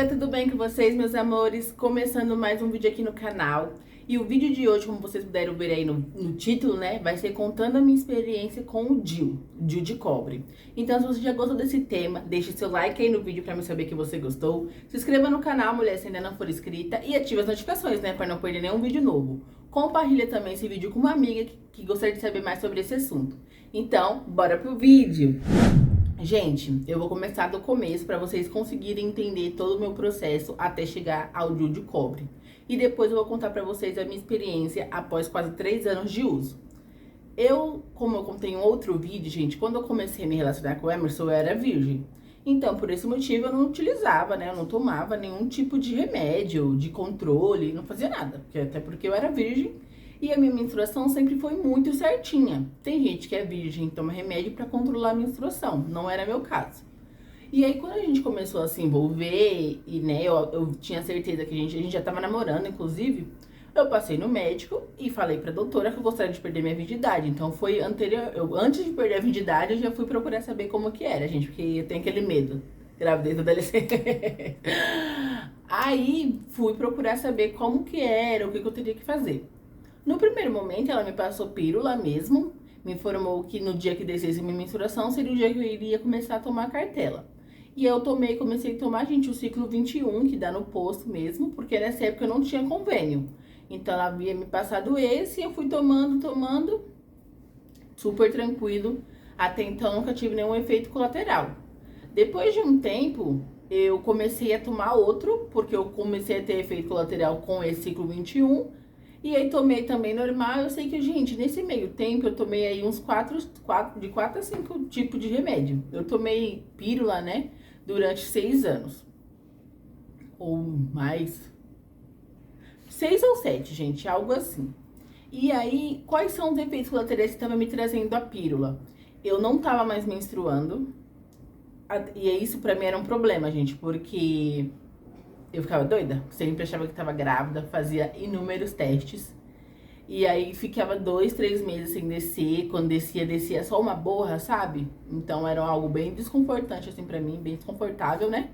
dia, tudo bem com vocês, meus amores? Começando mais um vídeo aqui no canal. E o vídeo de hoje, como vocês puderam ver aí no título, né? Vai ser contando a minha experiência com o DIU de cobre. Então, se você já gostou desse tema, deixe seu like aí no vídeo pra me saber que você gostou. Se inscreva no canal, mulher, se ainda não for inscrita. E ative as notificações, né? Pra não perder nenhum vídeo novo. Compartilha também esse vídeo com uma amiga que gostaria de saber mais sobre esse assunto. Então, bora pro vídeo! Gente, eu vou começar do começo para vocês conseguirem entender todo o meu processo até chegar ao DIU de cobre. E depois eu vou contar para vocês a minha experiência após quase 3 anos de uso. Como eu contei em outro vídeo, gente, quando eu comecei a me relacionar com o Emerson, eu era virgem. Então, por esse motivo, eu não utilizava, né? Eu não tomava nenhum tipo de remédio, de controle, não fazia nada. Até porque eu era virgem. E a minha menstruação sempre foi muito certinha. Tem gente que é virgem e toma remédio pra controlar a menstruação. Não era meu caso. E aí, quando a gente começou a se envolver, e né, eu tinha certeza que a gente já tava namorando, inclusive, eu passei no médico e falei pra doutora que eu gostaria de perder minha virgindade. Então, foi anterior. Antes de perder a virgindade, eu já fui procurar saber como que era, gente, porque eu tenho aquele medo. Gravidez adolescente. Aí, fui procurar saber como que era, o que eu teria que fazer. No primeiro momento, ela me passou pílula mesmo, me informou que no dia que descesse minha menstruação seria o dia que eu iria começar a tomar cartela. E eu comecei a tomar, gente, o ciclo 21, que dá no posto mesmo, porque nessa época eu não tinha convênio. Então ela havia me passado esse e eu fui tomando, super tranquilo. Até então nunca tive nenhum efeito colateral. Depois de um tempo, eu comecei a tomar outro, porque eu comecei a ter efeito colateral com esse ciclo 21. E aí tomei também normal. Eu sei que, gente, nesse meio tempo eu tomei aí uns 4 a 5 tipos de remédio. Eu tomei pílula, né, durante 6 anos. Ou mais. 6 ou 7, gente, algo assim. E aí, quais são os efeitos colaterais que estavam me trazendo a pílula? Eu não tava mais menstruando. E isso pra mim era um problema, gente, porque eu ficava doida, sempre achava que tava grávida, fazia inúmeros testes. E aí ficava 2, 3 meses sem descer, quando descia só uma borra, sabe? Então era algo bem desconfortante assim pra mim, bem desconfortável, né?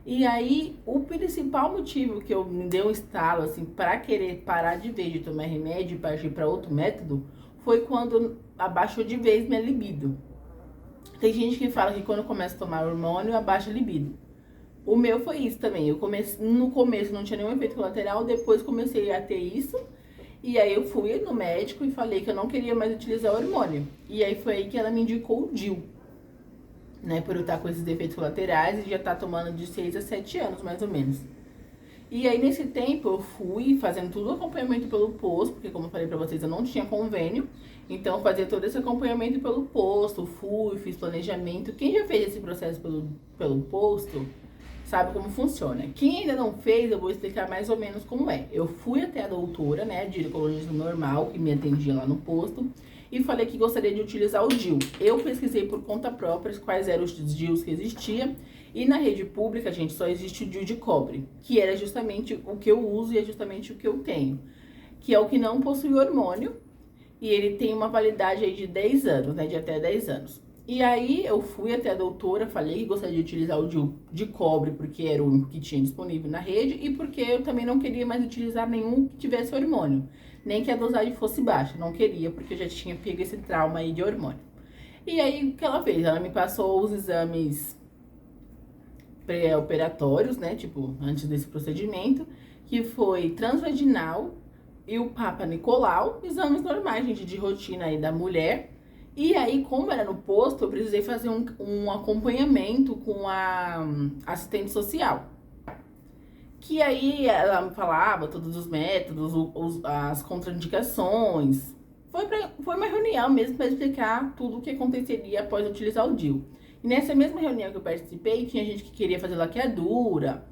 E aí o principal motivo que eu me deu um estalo assim pra querer parar de vez de tomar remédio e partir pra outro método foi quando abaixou de vez minha libido. Tem gente que fala que quando começa a tomar hormônio abaixa a libido. O meu foi isso também. No começo não tinha nenhum efeito colateral, depois comecei a ter isso. E aí eu fui no médico e falei que eu não queria mais utilizar o hormônio. E aí foi aí que ela me indicou o DIU, né? Por eu estar com esses efeitos colaterais e já estar tomando de 6 a 7 anos, mais ou menos. E aí nesse tempo eu fui fazendo tudo o acompanhamento pelo posto, porque como eu falei pra vocês, eu não tinha convênio. Então eu fazia todo esse acompanhamento pelo posto, fiz planejamento. Quem já fez esse processo pelo posto sabe como funciona. Quem ainda não fez, eu vou explicar mais ou menos como é. Eu fui até a doutora, né, a ginecologista normal, que me atendia lá no posto, e falei que gostaria de utilizar o DIU. Eu pesquisei por conta própria quais eram os DIUs que existiam, e na rede pública, gente, só existe o DIU de cobre, que era justamente o que eu uso e é justamente o que eu tenho, que é o que não possui hormônio, e ele tem uma validade aí de 10 anos, né, de até 10 anos. E aí eu fui até a doutora, falei que gostaria de utilizar o DIU de cobre, porque era o único que tinha disponível na rede, e porque eu também não queria mais utilizar nenhum que tivesse hormônio, nem que a dosagem fosse baixa, não queria, porque eu já tinha pego esse trauma aí de hormônio. E aí o que ela fez? Ela me passou os exames pré-operatórios, né, tipo, antes desse procedimento, que foi transvaginal e o Papa Nicolau, exames normais, gente, de rotina aí da mulher. E aí, como era no posto, eu precisei fazer um acompanhamento com a assistente social. Que aí ela me falava todos os métodos, as contraindicações. Foi uma reunião mesmo para explicar tudo o que aconteceria após utilizar o DIU. E nessa mesma reunião que eu participei, tinha gente que queria fazer laqueadura,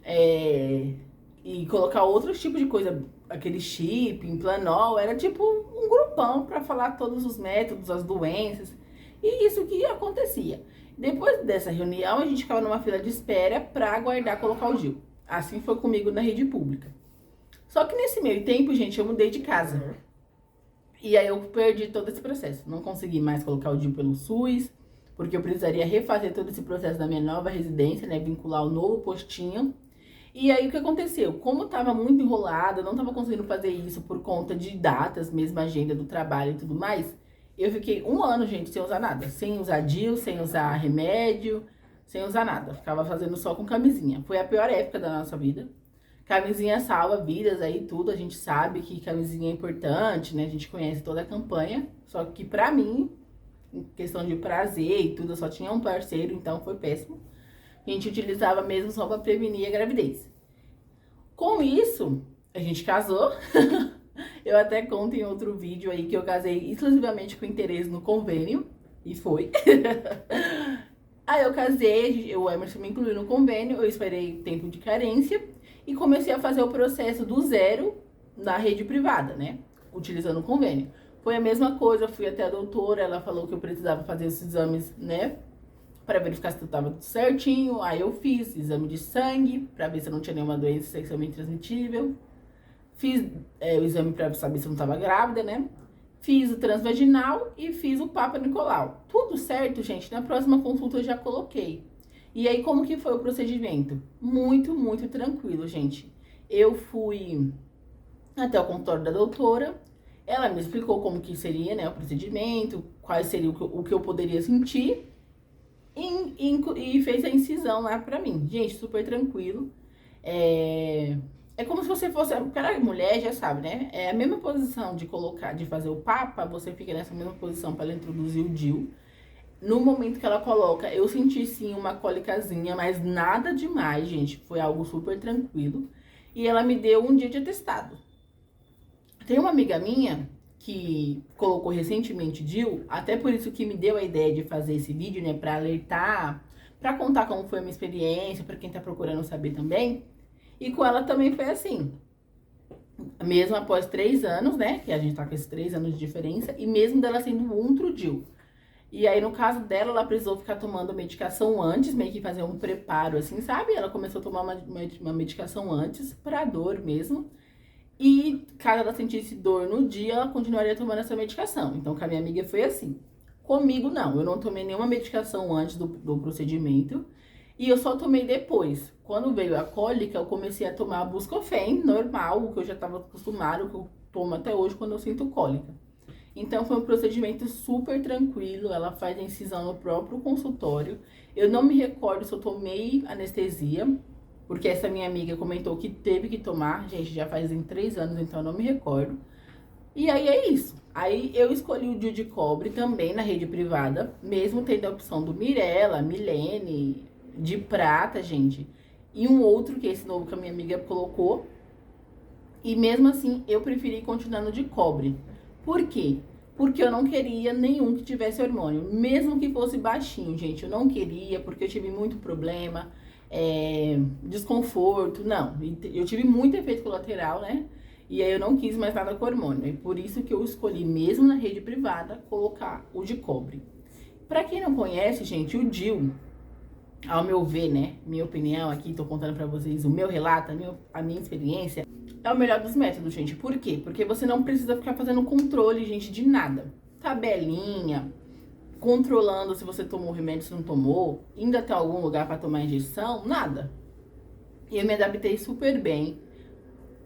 e colocar outros tipos de coisa, aquele chip, implanol, era tipo um grupão para falar todos os métodos, as doenças, e isso que acontecia. Depois dessa reunião, a gente ficava numa fila de espera para aguardar colocar o DIU. Assim foi comigo na rede pública. Só que nesse meio tempo, gente, eu mudei de casa. E aí eu perdi todo esse processo. Não consegui mais colocar o DIU pelo SUS, porque eu precisaria refazer todo esse processo da minha nova residência, né, vincular o novo postinho. E aí, o que aconteceu? Como tava muito enrolada, não tava conseguindo fazer isso por conta de datas, mesmo agenda do trabalho e tudo mais, eu fiquei 1 ano, gente, sem usar nada. Sem usar DIU, sem usar remédio, sem usar nada. Ficava fazendo só com camisinha. Foi a pior época da nossa vida. Camisinha salva vidas aí, tudo. A gente sabe que camisinha é importante, né? A gente conhece toda a campanha. Só que pra mim, em questão de prazer e tudo, eu só tinha um parceiro, então foi péssimo. A gente utilizava mesmo só pra prevenir a gravidez. Com isso, a gente casou. Eu até conto em outro vídeo aí que eu casei exclusivamente com interesse no convênio. E foi. Aí eu casei, o Emerson me incluiu no convênio, eu esperei tempo de carência e comecei a fazer o processo do zero na rede privada, né? Utilizando o convênio. Foi a mesma coisa, eu fui até a doutora, ela falou que eu precisava fazer os exames, né? Para verificar se tudo estava tudo certinho. Aí eu fiz exame de sangue, para ver se eu não tinha nenhuma doença sexualmente transmitível. Fiz o exame para saber se eu não estava grávida, né? Fiz o transvaginal e fiz o Papa Nicolau. Tudo certo, gente. Na próxima consulta eu já coloquei. E aí, como que foi o procedimento? Muito, muito tranquilo, gente. Eu fui até o consultório da doutora. Ela me explicou como que seria, né, o procedimento, quais seria o que eu poderia sentir. E fez a incisão lá pra mim. Gente, super tranquilo. É como se você fosse... Para a mulher, já sabe, né? É a mesma posição de colocar, de fazer o papa, você fica nessa mesma posição para ela introduzir o DIU. No momento que ela coloca, eu senti sim uma cólicazinha, mas nada demais, gente. Foi algo super tranquilo. E ela me deu um dia de atestado. Tem uma amiga minha que colocou recentemente DIU, até por isso que me deu a ideia de fazer esse vídeo, né? Pra alertar, pra contar como foi a minha experiência, pra quem tá procurando saber também. E com ela também foi assim. Mesmo após 3 anos, né? Que a gente tá com esses 3 anos de diferença. E mesmo dela sendo um DIU. E aí, no caso dela, ela precisou ficar tomando medicação antes, meio que fazer um preparo, assim, sabe? Ela começou a tomar uma medicação antes, pra dor mesmo. E caso ela sentisse dor no dia, ela continuaria tomando essa medicação. Então, com a minha amiga foi assim. Comigo, não. Eu não tomei nenhuma medicação antes do procedimento. E eu só tomei depois. Quando veio a cólica, eu comecei a tomar Buscofen, normal, o que eu já estava acostumado, o que eu tomo até hoje quando eu sinto cólica. Então, foi um procedimento super tranquilo. Ela faz a incisão no próprio consultório. Eu não me recordo se eu tomei anestesia, porque essa minha amiga comentou que teve que tomar. Gente, já fazem 3 anos, então eu não me recordo. E aí é isso. Aí eu escolhi o DIU de cobre também na rede privada, mesmo tendo a opção do Mirella, Milene, de prata, gente. E um outro, que é esse novo que a minha amiga colocou. E mesmo assim, eu preferi continuar no de cobre. Por quê? Porque eu não queria nenhum que tivesse hormônio. Mesmo que fosse baixinho, gente. Eu não queria, porque eu tive muito problema, desconforto. Não, eu tive muito efeito colateral, né? E aí eu não quis mais nada com hormônio. E por isso que eu escolhi, mesmo na rede privada, colocar o de cobre. Pra quem não conhece, gente, o DIU, ao meu ver, né, minha opinião aqui, tô contando pra vocês o meu relato, a minha experiência, é o melhor dos métodos, gente. Por quê? Porque você não precisa ficar fazendo controle, gente, de nada. Tabelinha, controlando se você tomou o remédio, se não tomou, indo até algum lugar pra tomar injeção, nada. E eu me adaptei super bem.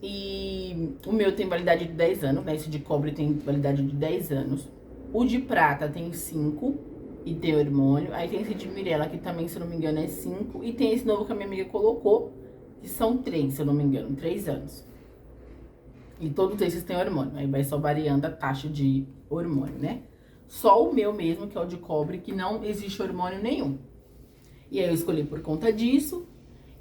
E o meu tem validade de 10 anos, né, esse de cobre tem validade de 10 anos. O de prata tem 5 e tem hormônio. Aí tem esse de Mirella, que também, se eu não me engano, é 5. E tem esse novo que a minha amiga colocou, que são 3, se eu não me engano, 3 anos. E todos esses têm hormônio. Aí vai só variando a taxa de hormônio, né? Só o meu mesmo, que é o de cobre, que não existe hormônio nenhum. E aí eu escolhi por conta disso.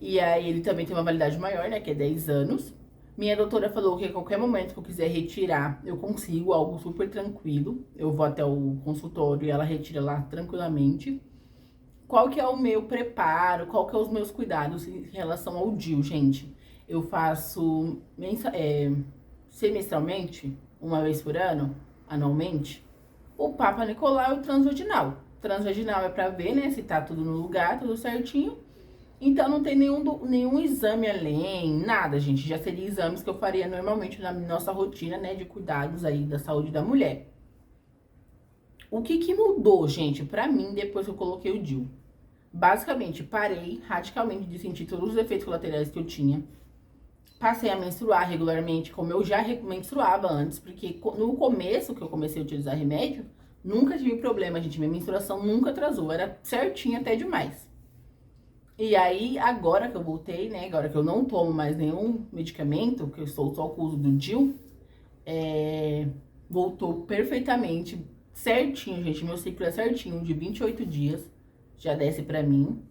E aí ele também tem uma validade maior, né? Que é 10 anos. Minha doutora falou que a qualquer momento que eu quiser retirar, eu consigo, algo super tranquilo. Eu vou até o consultório e ela retira lá tranquilamente. Qual que é o meu preparo, qual que é os meus cuidados em relação ao DIU, gente? Eu faço semestralmente, uma vez por ano, anualmente, o Papa Nicolau e o transvaginal. Transvaginal é pra ver, né, se tá tudo no lugar, tudo certinho. Então, não tem nenhum exame além, nada, gente. Já seria exames que eu faria normalmente na nossa rotina, né, de cuidados aí da saúde da mulher. O que que mudou, gente, pra mim, depois que eu coloquei o DIU? Basicamente, parei radicalmente de sentir todos os efeitos colaterais que eu tinha. Passei a menstruar regularmente, como eu já menstruava antes, porque no começo que eu comecei a utilizar remédio, nunca tive problema, gente. Minha menstruação nunca atrasou, era certinha até demais. E aí, agora que eu voltei, né, agora que eu não tomo mais nenhum medicamento, que eu estou só com o uso do DIU, voltou perfeitamente, certinho, gente. Meu ciclo é certinho, de 28 dias, já desce pra mim.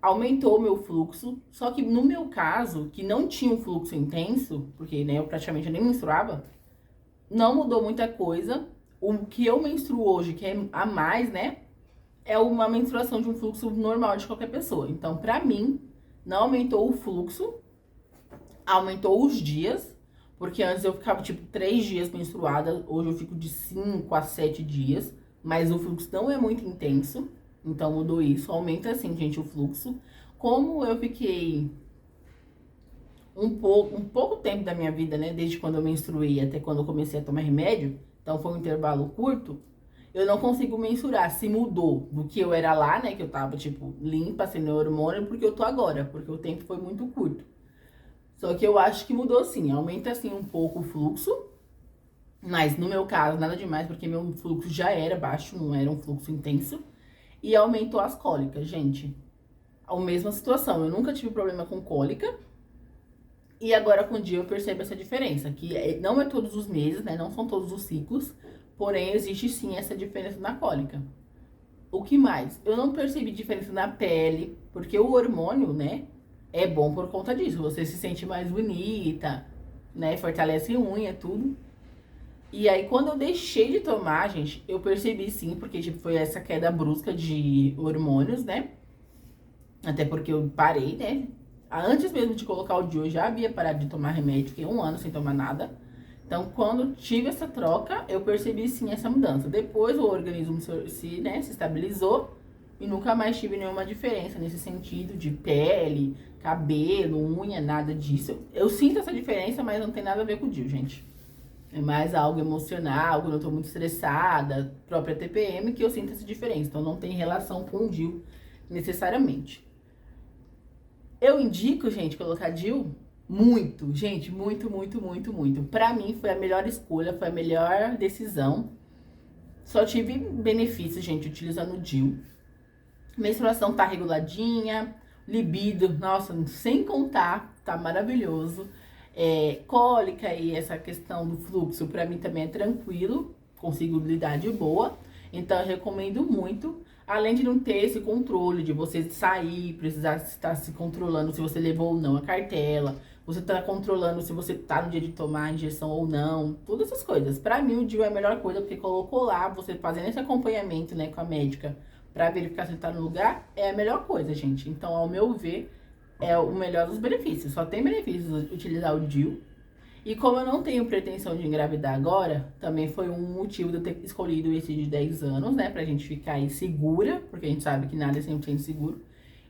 Aumentou o meu fluxo, só que no meu caso, que não tinha um fluxo intenso, porque né, eu praticamente nem menstruava, não mudou muita coisa. O que eu menstruo hoje, que é a mais, né, é uma menstruação de um fluxo normal de qualquer pessoa. Então, pra mim, não aumentou o fluxo, aumentou os dias, porque antes eu ficava tipo 3 dias menstruada, hoje eu fico de 5 a 7 dias, mas o fluxo não é muito intenso, então mudou isso, aumenta assim, gente, o fluxo. Como eu fiquei um pouco tempo da minha vida, né, desde quando eu menstruei até quando eu comecei a tomar remédio, então foi um intervalo curto, eu não consigo mensurar se mudou do que eu era lá, né, que eu tava, tipo, limpa, sem hormônio, porque eu tô agora, porque o tempo foi muito curto. Só que eu acho que mudou sim, aumenta assim um pouco o fluxo, mas no meu caso nada demais, porque meu fluxo já era baixo, não era um fluxo intenso, e aumentou as cólicas, gente. A mesma situação, eu nunca tive problema com cólica, e agora com o dia eu percebo essa diferença, que não é todos os meses, né, não são todos os ciclos, porém existe sim essa diferença na cólica. O que mais? Eu não percebi diferença na pele, porque o hormônio, né, é bom por conta disso. Você se sente mais bonita, né, fortalece unha, tudo. E aí, quando eu deixei de tomar, gente, eu percebi sim, porque tipo, foi essa queda brusca de hormônios, né? Até porque eu parei, né? Antes mesmo de colocar o DIU, eu já havia parado de tomar remédio, fiquei 1 ano sem tomar nada. Então, quando tive essa troca, eu percebi sim essa mudança. Depois o organismo se estabilizou e nunca mais tive nenhuma diferença nesse sentido de pele, cabelo, unha, nada disso. Eu sinto essa diferença, mas não tem nada a ver com o DIU, gente. É mais algo emocional, quando eu tô muito estressada, própria TPM, que eu sinto essa diferença. Então, não tem relação com o DIU necessariamente. Eu indico, gente, colocar DIU muito, gente, muito, muito, muito, muito. Pra mim foi a melhor escolha, foi a melhor decisão. Só tive benefícios, gente, utilizando o DIU. Menstruação tá reguladinha, libido, nossa, sem contar, tá maravilhoso. Cólica e essa questão do fluxo, pra mim também é tranquilo, consigo lidar de boa. Então, eu recomendo muito. Além de não ter esse controle de você sair, precisar estar se controlando se você levou ou não a cartela, você tá controlando se você tá no dia de tomar a injeção ou não, todas essas coisas. Pra mim, o DIU é a melhor coisa, porque colocou lá, você fazendo esse acompanhamento, né, com a médica, pra verificar se tá no lugar, é a melhor coisa, gente. Então, ao meu ver, é o melhor dos benefícios. Só tem benefícios utilizar o DIU. E como eu não tenho pretensão de engravidar agora, também foi um motivo de eu ter escolhido esse de 10 anos, né? Pra gente ficar aí segura, porque a gente sabe que nada é 100% seguro.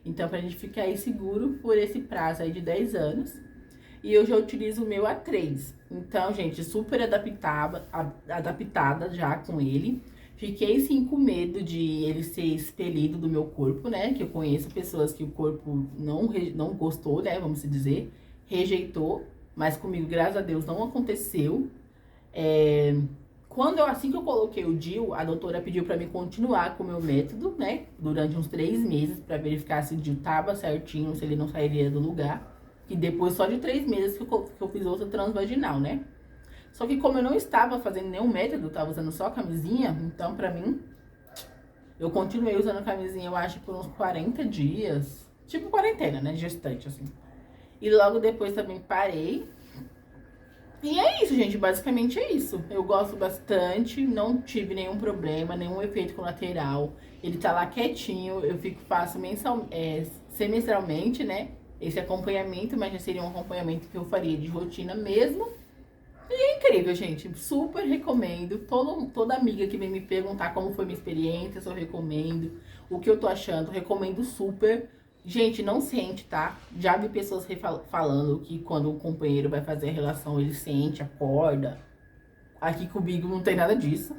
Então, pra gente ficar aí seguro por esse prazo aí de 10 anos. E eu já utilizo o meu há 3. Então, gente, super adaptada já com ele. Fiquei sim com medo de ele ser expelido do meu corpo, né? Que eu conheço pessoas que o corpo não gostou, né? Vamos dizer, rejeitou. Mas comigo, graças a Deus, não aconteceu. Assim que eu coloquei o DIU, a doutora pediu pra mim continuar com o meu método, né? Durante uns 3 meses, pra verificar se o DIU tava certinho, se ele não sairia do lugar. E depois, só de 3 meses que eu fiz outra transvaginal, né? Só que como eu não estava fazendo nenhum método, eu tava usando só a camisinha, então pra mim, eu continuei usando a camisinha, eu acho, por uns 40 dias. Tipo quarentena, né? Gestante, assim. E logo depois também parei. E é isso, gente. Basicamente é isso. Eu gosto bastante. Não tive nenhum problema, nenhum efeito colateral. Ele tá lá quietinho. Eu faço semestralmente, né? Esse acompanhamento, mas já seria um acompanhamento que eu faria de rotina mesmo. E é incrível, gente. Super recomendo. Toda amiga que vem me perguntar como foi minha experiência, se eu recomendo, o que eu tô achando, recomendo super. Gente, não sente, tá? Já vi pessoas falando que quando o companheiro vai fazer a relação, ele sente, acorda. Aqui comigo não tem nada disso.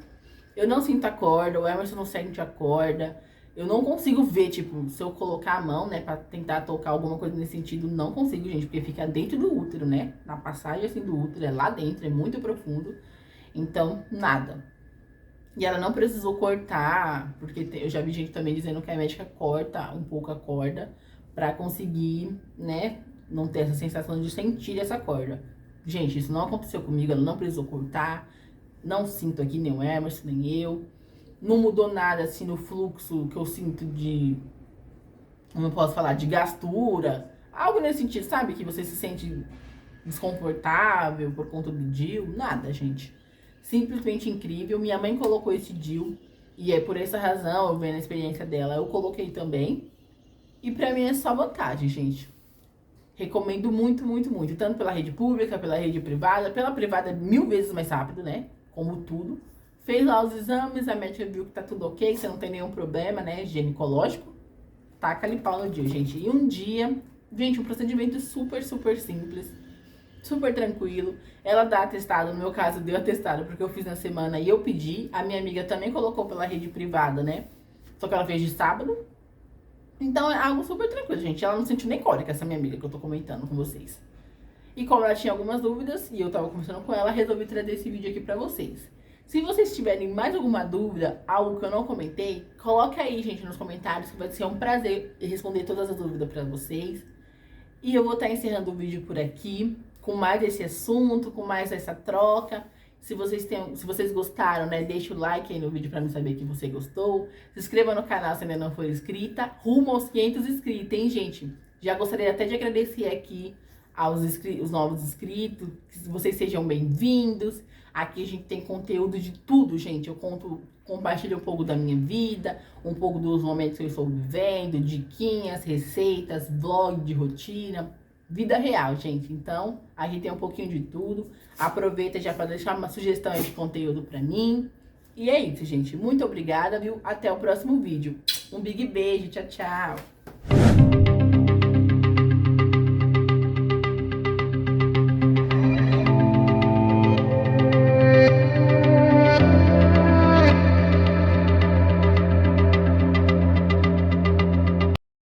Eu não sinto a corda, o Emerson não sente a corda. Eu não consigo ver, tipo, se eu colocar a mão, né, pra tentar tocar alguma coisa nesse sentido, não consigo, gente, porque fica dentro do útero, né? Na passagem, assim, do útero, é lá dentro, é muito profundo. Então, nada. E ela não precisou cortar, porque eu já vi gente também dizendo que a médica corta um pouco a corda pra conseguir, né, não ter essa sensação de sentir essa corda. Gente, isso não aconteceu comigo, ela não precisou cortar, não sinto aqui nem o Emerson, nem eu. Não mudou nada, assim, no fluxo que eu sinto de, como eu posso falar, de gastura. Algo nesse sentido, sabe? Que você se sente desconfortável por conta do DIU. Nada, gente. Simplesmente incrível. Minha mãe colocou esse DIU. E é por essa razão, eu vendo a experiência dela, eu coloquei também. E pra mim é só vantagem, gente. Recomendo muito, muito, muito. Tanto pela rede pública, pela rede privada. Pela privada é 1000 vezes mais rápido, né? Como tudo. Fez lá os exames, a médica viu que tá tudo ok, que você não tem nenhum problema, né, ginecológico. Taca ali pau no DIU, gente. E um dia, gente, um procedimento super, super simples, super tranquilo. Ela dá atestado, no meu caso deu atestado porque eu fiz na semana e eu pedi. A minha amiga também colocou pela rede privada, né, só que ela fez de sábado. Então é algo super tranquilo, gente. Ela não sentiu nem cólica, essa minha amiga que eu tô comentando com vocês. E como ela tinha algumas dúvidas e eu tava conversando com ela, resolvi trazer esse vídeo aqui pra vocês. Se vocês tiverem mais alguma dúvida, algo que eu não comentei, coloca aí, gente, nos comentários, que vai ser um prazer responder todas as dúvidas pra vocês. E eu vou estar encerrando o vídeo por aqui, com mais esse assunto, com mais essa troca. Se vocês gostaram, né, deixa o like aí no vídeo pra me saber que você gostou. Se inscreva no canal se ainda não for inscrita. Rumo aos 500 inscritos, hein, gente? Já gostaria até de agradecer aqui os novos inscritos, que vocês sejam bem-vindos. Aqui a gente tem conteúdo de tudo, gente. Eu compartilho um pouco da minha vida, um pouco dos momentos que eu estou vivendo, diquinhas, receitas, vlog de rotina, vida real, gente. Então, a gente tem um pouquinho de tudo. Aproveita já para deixar uma sugestão aí de conteúdo para mim. E é isso, gente. Muito obrigada, viu? Até o próximo vídeo. Um big beijo. Tchau, tchau.